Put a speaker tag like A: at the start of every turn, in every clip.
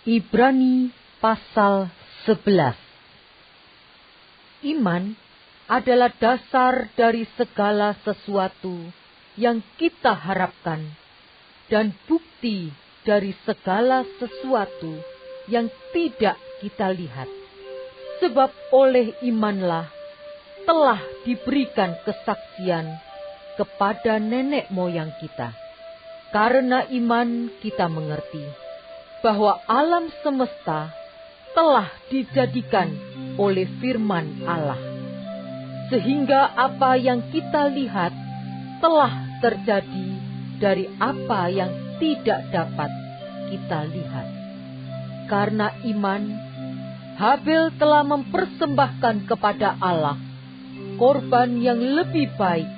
A: Ibrani pasal 11. Iman adalah dasar dari segala sesuatu yang kita harapkan dan bukti dari segala sesuatu yang tidak kita lihat. Sebab oleh imanlah telah diberikan kesaksian kepada nenek moyang kita. Karena iman kita mengerti bahwa alam semesta telah dijadikan oleh firman Allah, sehingga apa yang kita lihat telah terjadi dari apa yang tidak dapat kita lihat. Karena iman, Habel telah mempersembahkan kepada Allah korban yang lebih baik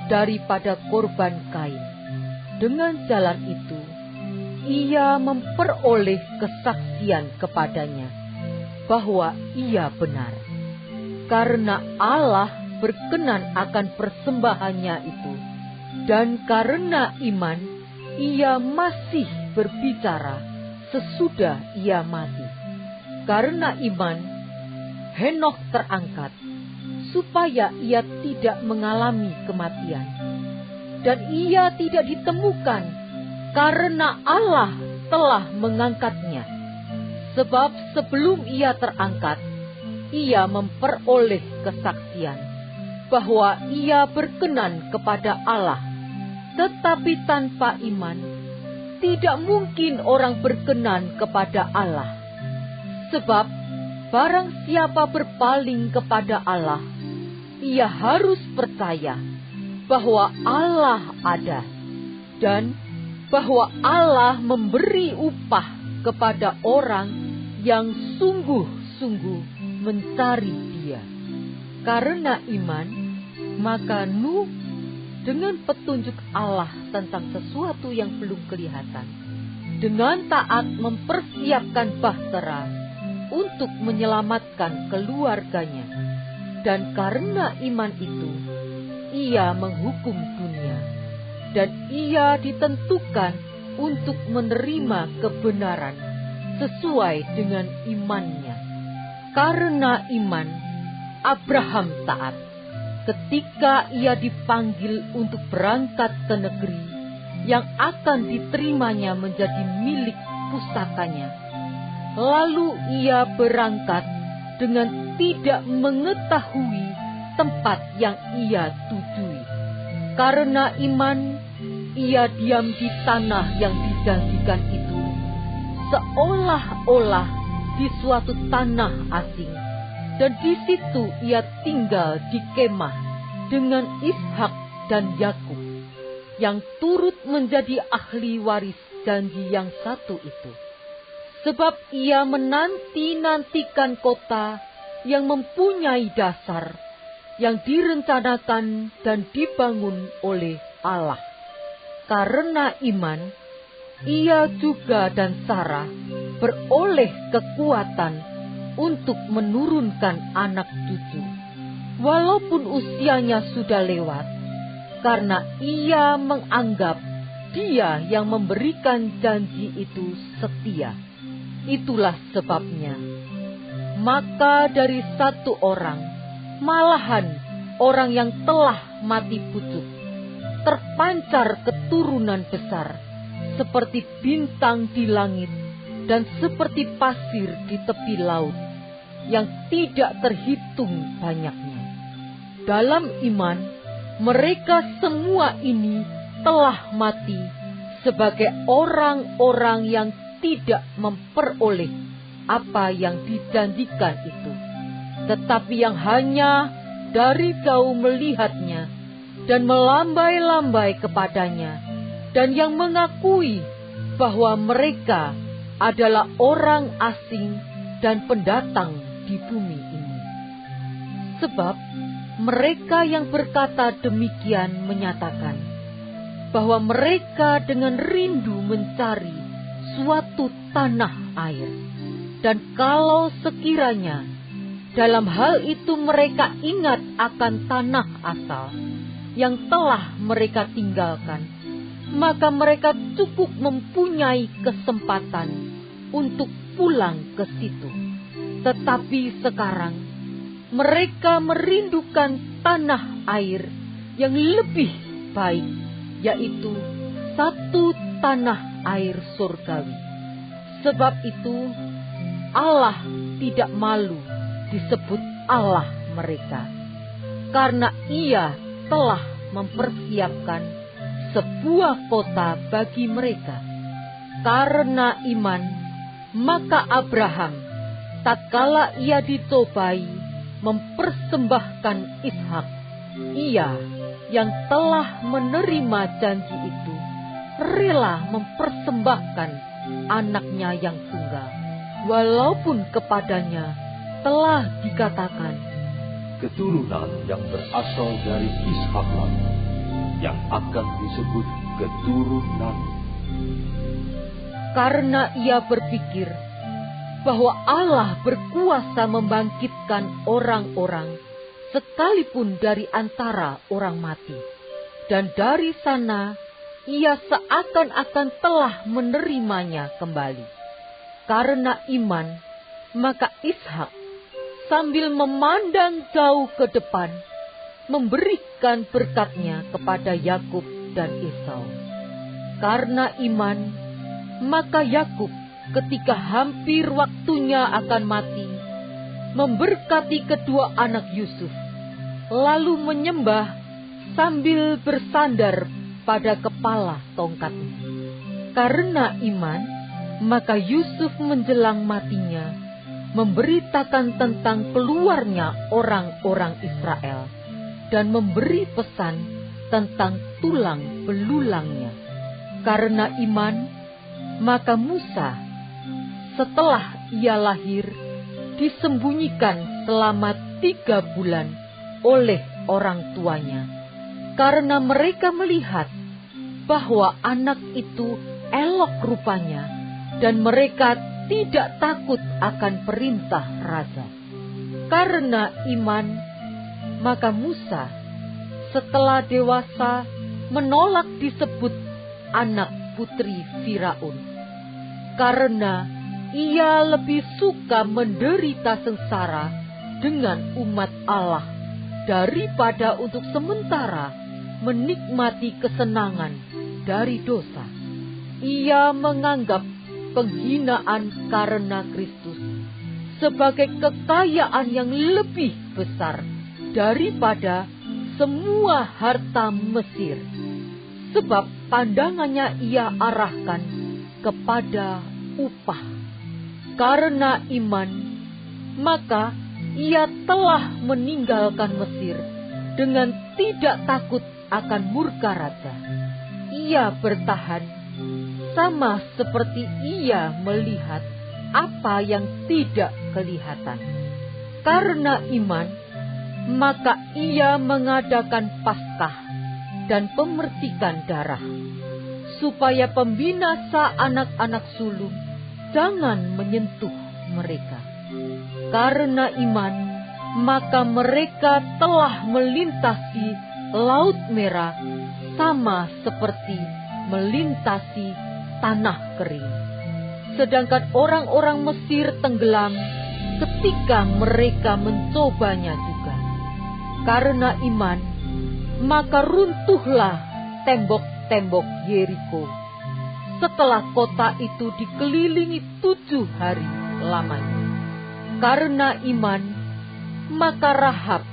A: daripada korban Kain. Dengan jalan itu, ia memperoleh kesaksian kepadanya bahwa ia benar. Karena Allah berkenan akan persembahannya itu, dan karena iman, ia masih berbicara sesudah ia mati. Karena iman, Henokh terangkat, supaya ia tidak mengalami kematian. Dan ia tidak ditemukan, karena Allah telah mengangkatnya. Sebab sebelum ia terangkat, ia memperoleh kesaksian bahwa ia berkenan kepada Allah. Tetapi tanpa iman, tidak mungkin orang berkenan kepada Allah. Sebab barang siapa berpaling kepada Allah, ia harus percaya bahwa Allah ada, dan bahwa Allah memberi upah kepada orang yang sungguh-sungguh mencari Dia. Karena iman, maka Nuh dengan petunjuk Allah tentang sesuatu yang belum kelihatan, dengan taat mempersiapkan bahtera untuk menyelamatkan keluarganya. Dan karena iman itu, ia menghukum dunia, dan ia ditentukan untuk menerima kebenaran sesuai dengan imannya. Karena iman, Abraham taat ketika ia dipanggil untuk berangkat ke negeri yang akan diterimanya menjadi milik pusakanya. Lalu ia berangkat dengan tidak mengetahui tempat yang ia tujui. Karena iman, ia diam di tanah yang dijanjikan itu, seolah-olah di suatu tanah asing, dan di situ ia tinggal di kemah dengan Ishak dan Yakub, yang turut menjadi ahli waris janji yang satu itu. Sebab ia menanti-nantikan kota yang mempunyai dasar, yang direncanakan dan dibangun oleh Allah. Karena iman, ia juga dan Sarah beroleh kekuatan untuk menurunkan anak cucu, walaupun usianya sudah lewat, karena ia menganggap Dia yang memberikan janji itu setia. Itulah sebabnya, maka dari satu orang, malahan orang yang telah mati pucuk, terpancar keturunan besar, seperti bintang di langit dan seperti pasir di tepi laut, yang tidak terhitung banyaknya. Dalam iman, mereka semua ini telah mati sebagai orang-orang yang tidak memperoleh apa yang dijanjikan itu, tetapi yang hanya dari jauh melihatnya dan melambai-lambai kepadanya, dan yang mengakui bahwa mereka adalah orang asing dan pendatang di bumi ini. Sebab mereka yang berkata demikian menyatakan bahwa mereka dengan rindu mencari suatu tanah air, dan kalau sekiranya dalam hal itu mereka ingat akan tanah asal yang telah mereka tinggalkan, maka mereka cukup mempunyai kesempatan untuk pulang ke situ. Tetapi sekarang mereka merindukan tanah air yang lebih baik, yaitu satu tanah air surgawi. Sebab itu Allah tidak malu disebut Allah mereka, karena Ia telah mempersiapkan sebuah kota bagi mereka. Karena iman, maka Abraham, tatkala ia ditobai, mempersembahkan Ishak. Ia yang telah menerima janji itu, rela mempersembahkan anaknya yang tunggal, walaupun kepadanya telah dikatakan,
B: keturunan yang berasal dari Ishaklah yang akan disebut keturunan.
A: Karena ia berpikir bahwa Allah berkuasa membangkitkan orang-orang sekalipun dari antara orang mati. Dan dari sana ia seakan-akan telah menerimanya kembali. Karena iman, maka Ishak sambil memandang jauh ke depan, memberikan berkatnya kepada Yakub dan Esau. Karena iman, maka Yakub ketika hampir waktunya akan mati, memberkati kedua anak Yusuf, lalu menyembah sambil bersandar pada kepala tongkatnya. Karena iman, maka Yusuf menjelang matinya memberitakan tentang keluarnya orang-orang Israel dan memberi pesan tentang tulang belulangnya. Karena iman, maka Musa setelah ia lahir disembunyikan selama 3 bulan oleh orang tuanya, karena mereka melihat bahwa anak itu elok rupanya dan mereka tidak takut akan perintah raja. Karena iman, maka Musa setelah dewasa menolak disebut anak putri Firaun, karena ia lebih suka menderita sengsara dengan umat Allah daripada untuk sementara menikmati kesenangan dari dosa. Ia menganggap penghinaan karena Kristus sebagai kekayaan yang lebih besar daripada semua harta Mesir, sebab pandangannya ia arahkan kepada upah. Karena iman, maka ia telah meninggalkan Mesir dengan tidak takut akan murka raja. Ia bertahan sama seperti ia melihat apa yang tidak kelihatan. Karena iman, maka ia mengadakan Paskah dan pemercikan darah, supaya pembinasa anak-anak sulung jangan menyentuh mereka. Karena iman, maka mereka telah melintasi Laut Merah sama seperti melintasi tanah kering. Sedangkan orang-orang Mesir tenggelam ketika mereka mencobanya juga. Karena iman, maka runtuhlah tembok-tembok Yeriko setelah kota itu dikelilingi 7 hari lamanya. Karena iman, maka Rahab,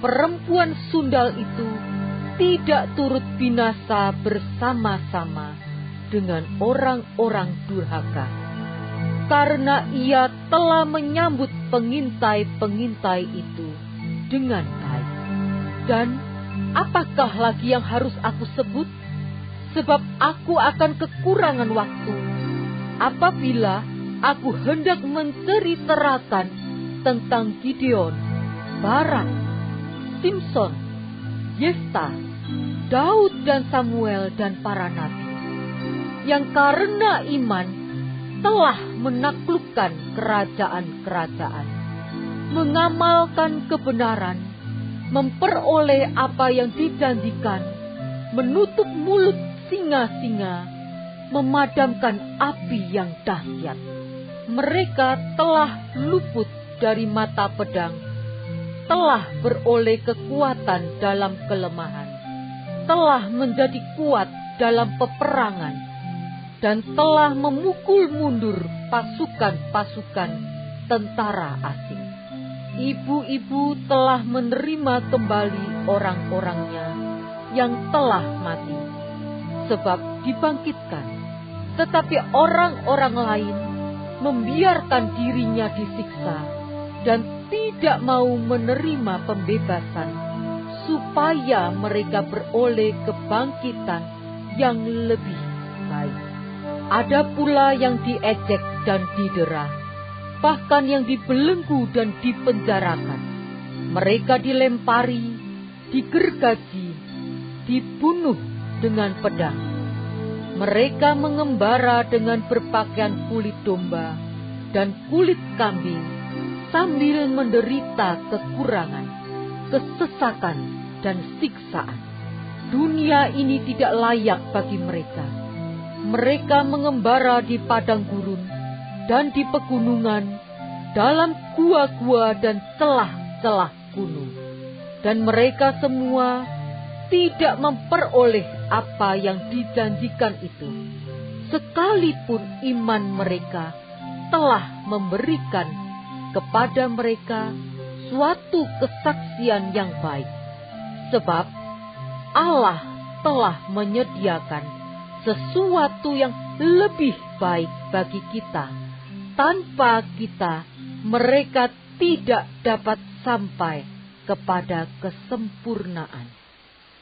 A: perempuan sundal itu, tidak turut binasa bersama-sama dengan orang-orang durhaka, karena ia telah menyambut pengintai-pengintai itu dengan baik. Dan apakah lagi yang harus aku sebut? Sebab aku akan kekurangan waktu apabila aku hendak menceritakan tentang Gideon, Barak, Simson, Yefta, Daud dan Samuel dan para nabi, yang karena iman telah menaklukkan kerajaan-kerajaan, mengamalkan kebenaran, memperoleh apa yang dijanjikan, menutup mulut singa-singa, memadamkan api yang dahsyat. Mereka telah luput dari mata pedang, telah beroleh kekuatan dalam kelemahan, telah menjadi kuat dalam peperangan, dan telah memukul mundur pasukan-pasukan tentara asing. Ibu-ibu telah menerima kembali orang-orangnya yang telah mati, sebab dibangkitkan. Tetapi orang-orang lain membiarkan dirinya disiksa dan tidak mau menerima pembebasan, supaya mereka beroleh kebangkitan yang lebih baik. Ada pula yang diejek dan didera, bahkan yang dibelenggu dan dipenjarakan. Mereka dilempari, digergaji, dibunuh dengan pedang. Mereka mengembara dengan berpakaian kulit domba dan kulit kambing, sambil menderita kekurangan, kesesakan, dan siksaan. Dunia ini tidak layak bagi mereka. Mereka mengembara di padang gurun dan di pegunungan, dalam gua-gua dan celah-celah gunung. Dan mereka semua tidak memperoleh apa yang dijanjikan itu, sekalipun iman mereka telah memberikan kepada mereka suatu kesaksian yang baik. Sebab Allah telah menyediakan sesuatu yang lebih baik bagi kita. Tanpa kita, mereka tidak dapat sampai kepada kesempurnaan.